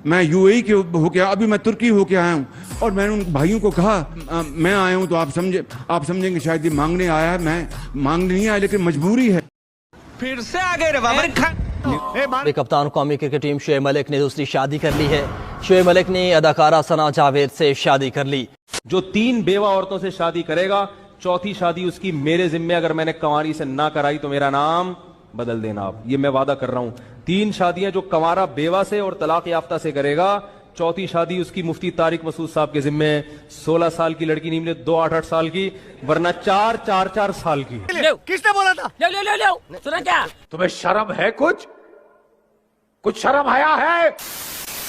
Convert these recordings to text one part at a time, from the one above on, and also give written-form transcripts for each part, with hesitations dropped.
मैं यूएई के होके अभी मैं तुर्की होके आया हूँ, और मैंने उन भाइयों को कहा मैं आया हूँ तो आप समझेंगे शायद ये मांगने आया है। मैं मांगने नहीं आया, लेकिन मजबूरी है। फिर से आ गए रे बाबर खान। कप्तान कौमी क्रिकेट टीम शुएब मलिक ने दूसरी शादी कर ली है। शुएब मलिक ने अदाकारा सना जावेद से शादी कर ली। जो 3 बेवा औरतों से शादी करेगा, चौथी शादी उसकी मेरे जिम्मे अगर मैंने कंवारी से ना कराई तो मेरा नाम बदल देना आप, ये मैं वादा कर रहा हूं। 3 शादियां जो कंवारा बेवा से और तलाक याफ्ता से करेगा, चौथी शादी उसकी मुफ्ती तारिक मसूद साहब के जिम्मे। 16 साल की लड़की नहीं मिले 2 8 साल की, वरना 4 साल की। किसने बोला था? ले सुना क्या? तुम्हें शर्म है? कुछ शर्म आया है?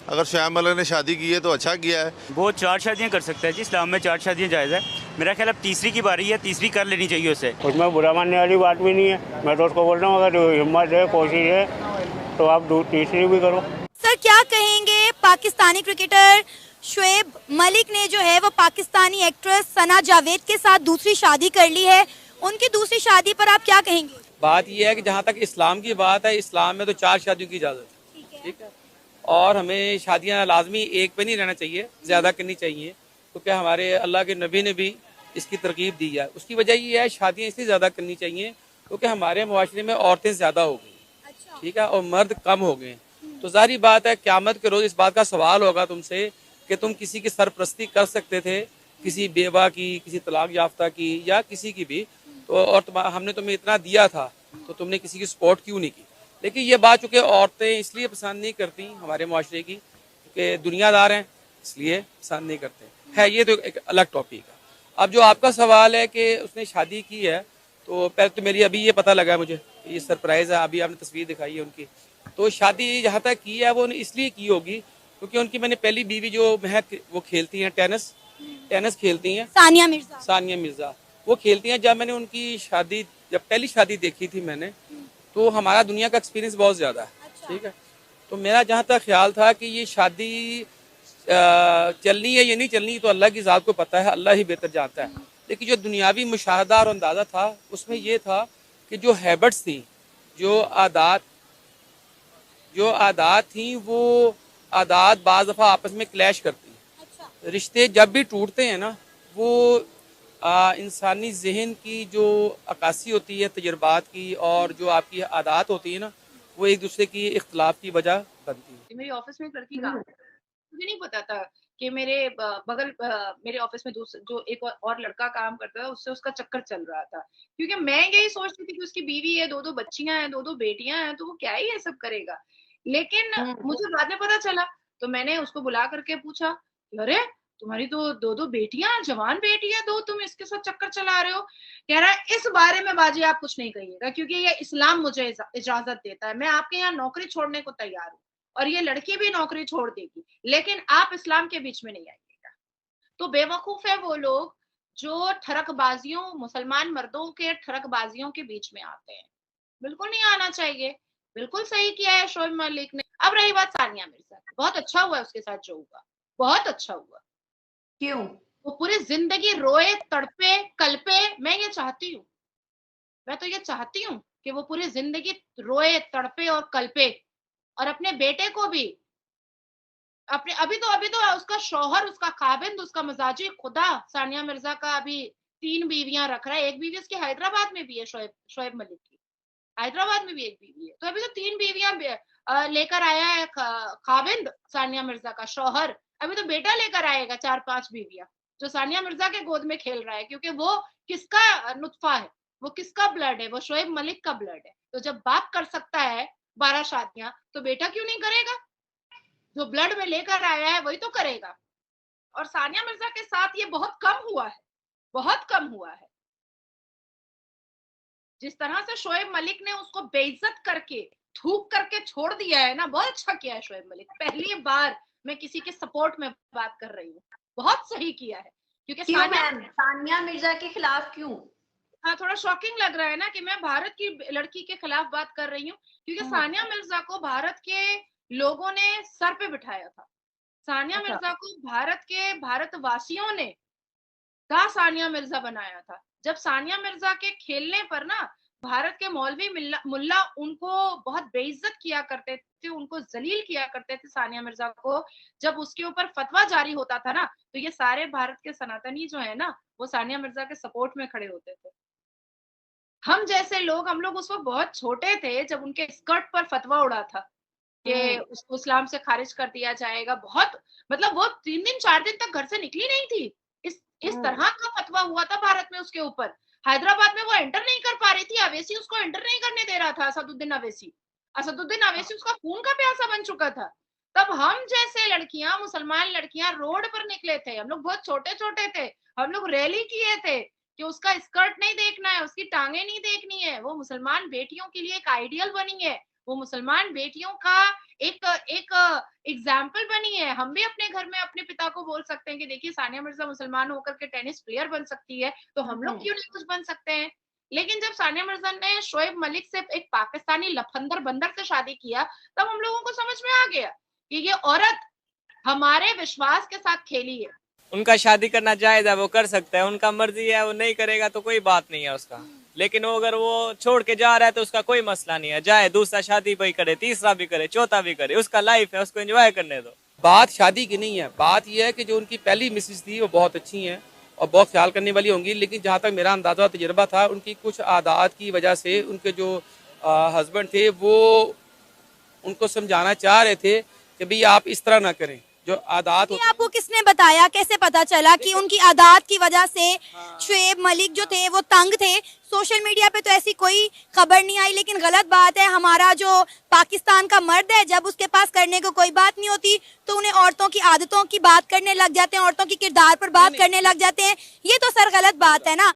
अगर शुएब मलिक ने शादी की है तो अच्छा किया है। वो 4 शादियां कर सकता है जी, इस्लाम में 4 शादियां जायज़ है। मेरा ख्याल अब तीसरी की बारी है, तीसरी कर लेनी चाहिए उसे। उसमें बुरा मानने वाली बात भी नहीं है। मैं तो उसको बोल रहा हूँ अगर हिम्मत है, कोशिश है तो आप तीसरी भी करो। सर क्या कहेंगे, पाकिस्तानी क्रिकेटर शुएब मलिक ने जो है वो पाकिस्तानी एक्ट्रेस सना जावेद के साथ दूसरी शादी कर ली है, उनकी दूसरी शादी पर आप क्या कहेंगे? बात यह है कि जहाँ तक इस्लाम की बात है, इस्लाम में तो 4 शादियों की इजाज़त है, ठीक है। और हमें शादियाँ लाजमी एक पे नहीं रहना चाहिए, ज़्यादा करनी चाहिए, क्योंकि हमारे अल्लाह के नबी ने भी इसकी तरकीब दी है। उसकी वजह ये है शादियाँ इसलिए ज़्यादा करनी चाहिए क्योंकि हमारे मुआशरे में औरतें ज़्यादा हो गई, ठीक है, और मर्द कम हो गए। तो जाहिर बात है क़यामत के रोज़ इस बात का सवाल होगा तुमसे कि तुम किसी की सरपरस्ती कर सकते थे, किसी बेवा की, किसी तलाक याफ्ता की, या किसी की भी, तो और हमने तुम्हें इतना दिया था तो तुमने किसी की सपोर्ट क्यों नहीं की। लेकिन ये बात चूँकि औरतें इसलिए पसंद नहीं करती हमारे मुआशरे की कि दुनियादार हैं, इसलिए पसंद नहीं करते है। ये तो एक अलग टॉपिक है। अब जो आपका सवाल है कि उसने शादी की है, तो पहले तो मेरी अभी ये पता लगा मुझे, ये सरप्राइज़ है, अभी आपने तस्वीर दिखाई है उनकी। तो शादी जहाँ तक की है वो इसलिए की होगी क्योंकि उनकी मैंने पहली बीवी जो महक, वो खेलती हैं टेनिस खेलती हैं, सानिया मिर्जा वो खेलती हैं। जब मैंने उनकी शादी, जब पहली शादी देखी थी मैंने, तो हमारा दुनिया का एक्सपीरियंस बहुत ज़्यादा है, ठीक है। तो मेरा जहाँ तक ख्याल था कि ये शादी चलनी है या नहीं चलनी तो अल्लाह की ज़ात को पता है, अल्लाह ही बेहतर जानता है। लेकिन जो दुनियावी मुशाहदा और अंदाज़ा था उसमें ये था कि जो हैबिट्स थी, जो आदात थी, वो आदात बाज़ दफ़ा आपस में क्लैश करती हैं। रिश्ते जब भी टूटते हैं ना, वो इंसानी जहन की जो अक्कासी होती है तजर्बात की, और जो आपकी आदात होती है ना, वो एक दूसरे की इख्तलाफ की वजह बनती है। मेरे ऑफिस में एक लड़की काम, मुझे नहीं पता था कि मेरे बगल मेरे ऑफिस में जो एक और लड़का काम करता है, उससे उसका चक्कर चल रहा था, क्योंकि मैं यही सोचती थी कि उसकी बीवी है, 2 बच्चियां हैं, 2 बेटियां हैं, तो वो क्या ही ये सब करेगा। लेकिन मुझे बाद में पता चला, तो मैंने उसको बुला करके पूछा, अरे तुम्हारी तो 2 बेटियां, जवान बेटी है 2, तुम इसके साथ चक्कर चला रहे हो। कह रहा है इस बारे में बाजी आप कुछ नहीं कहिएगा, क्योंकि ये इस्लाम मुझे इजाजत देता है। मैं आपके यहाँ नौकरी छोड़ने को तैयार हूँ, और ये लड़की भी नौकरी छोड़ देगी, लेकिन आप इस्लाम के बीच में नहीं आइएगा। तो बेवकूफ है वो लोग जो ठरकबाजियों, मुसलमान मर्दों के ठरकबाजियों के बीच में आते हैं। बिल्कुल नहीं आना चाहिए। बिल्कुल सही किया है शुएब मलिक ने। अब रही बात सानिया मिर्जा, बहुत अच्छा हुआ उसके साथ जो हुआ, बहुत अच्छा हुआ। क्यों? वो पूरी जिंदगी रोए, तड़पे, कल्पे। मैं ये चाहती हूँ, मैं तो ये चाहती हूँ कि वो पूरी जिंदगी रोए, तड़पे और कल्पे, और अपने बेटे को भी अपने अभी तो उसका शौहर, उसका खाबिंद, उसका मजाजी खुदा सानिया मिर्जा का अभी 3 बीवियां रख रहा है। एक बीवी उसकी हैदराबाद में भी है, शुएब मलिक की हैदराबाद में भी एक बीवी है। तो अभी तो 3 बीवियां लेकर आया है खाबिंद सानिया मिर्जा का शौहर। अभी तो बेटा लेकर आएगा 4-5 बीवियां, जो सानिया मिर्जा के गोद में खेल रहा है, क्योंकि वो किसका नुत्फा है, वो किसका ब्लड है, वो शुएब मलिक का ब्लड है। तो जब बाप कर सकता है 12 शादियां, तो बेटा क्यों नहीं करेगा? जो ब्लड में लेकर आया है वही तो करेगा। और सानिया मिर्जा के साथ ये बहुत कम हुआ है, बहुत कम हुआ है। जिस तरह से शुएब मलिक ने उसको बेइज्जत करके, थूक करके छोड़ दिया है ना, बहुत अच्छा किया है शुएब मलिक। पहली बार मैं किसी के सपोर्ट में बात कर रही हूँ, बहुत सही किया है। क्योंकि सानिया मिर्जा के खिलाफ क्यों? हाँ, थोड़ा शॉकिंग लग रहा है ना कि मैं भारत की लड़की के खिलाफ बात कर रही हूँ, क्योंकि सानिया मिर्जा को भारत के लोगों ने सर पे बिठाया था। सानिया मिर्जा को भारतवासियों ने सानिया मिर्जा बनाया था। जब सानिया मिर्जा के खेलने पर ना भारत के मौलवी मुल्ला उनको बहुत बेइज्जत किया करते थे, उनको जलील किया करते थे सानिया मिर्जा को। जब उसके ऊपर फतवा जारी होता था ना, तो ये सारे भारत के सनातनी जो है ना, वो सानिया मिर्जा के सपोर्ट में खड़े होते थे। हम जैसे लोग, हम लोग उस वक्त बहुत छोटे थे जब उनके स्कर्ट पर फतवा उड़ा था कि उसको इस्लाम से खारिज कर दिया जाएगा। बहुत, मतलब वो 3 दिन 4 दिन तक घर से निकली नहीं थी। इस तरह का फतवा हुआ था भारत में उसके ऊपर। हैदराबाद में वो एंटर नहीं कर पा रही थी, अवैसी उसको एंटर नहीं करने दे रहा था। असदुद्दीन अवैसी उसका खून का प्यासा बन चुका था। तब हम जैसे लड़कियां, मुसलमान लड़कियां रोड पर निकले थे। हम लोग बहुत छोटे छोटे थे, हम लोग रैली किए थे कि उसका स्कर्ट नहीं देखना है, उसकी टांगे नहीं देखनी है। वो मुसलमान बेटियों के लिए एक आइडियल बनी है, वो मुसलमान बेटियों का एक एग्जाम्पल बनी है। हम भी अपने घर में अपने पिता को बोल सकते हैं कि देखिए सानिया मिर्जा मुसलमान होकर के टेनिस प्लेयर बन सकती है, तो हम लोग क्यों नहीं कुछ बन सकते हैं। लेकिन जब सानिया मिर्जा ने शोएब मलिक से, एक पाकिस्तानी लफंदर बंदर से शादी किया, तब हम लोगों को समझ में आ गया कि ये औरत हमारे विश्वास के साथ खेली है। उनका शादी करना जायज है, वो कर सकता है, उनका मर्जी है, वो नहीं करेगा तो कोई बात नहीं है उसका। लेकिन वो अगर वो छोड़ के जा रहा है तो उसका कोई मसला नहीं है, जाए दूसरा शादी भी करे, तीसरा भी करे, चौथा भी करे, उसका लाइफ है, उसको एंजॉय करने दो। बात शादी की नहीं है, बात यह है कि जो उनकी पहली मिसेज थी वो बहुत अच्छी हैं और बहुत ख्याल करने वाली होंगी। लेकिन जहाँ तक मेरा अंदाजा तजुर्बा था, उनकी कुछ आदात की वजह से उनके जो हस्बैंड थे वो उनको समझाना चाह रहे थे कि भाई आप इस तरह ना करें, जो आदात। आपको किसने बताया, कैसे पता चला कि उनकी आदात की वजह से शोएब मलिक जो थे वो तंग थे? सोशल मीडिया पे तो ऐसी कोई खबर नहीं आई, लेकिन गलत बात है। हमारा जो पाकिस्तान का मर्द है, जब उसके पास करने को कोई बात नहीं होती तो उन्हें औरतों की आदतों की बात करने लग जाते हैं, औरतों की किरदार पर बात करने लग जाते हैं। ये तो सर गलत बात है ना।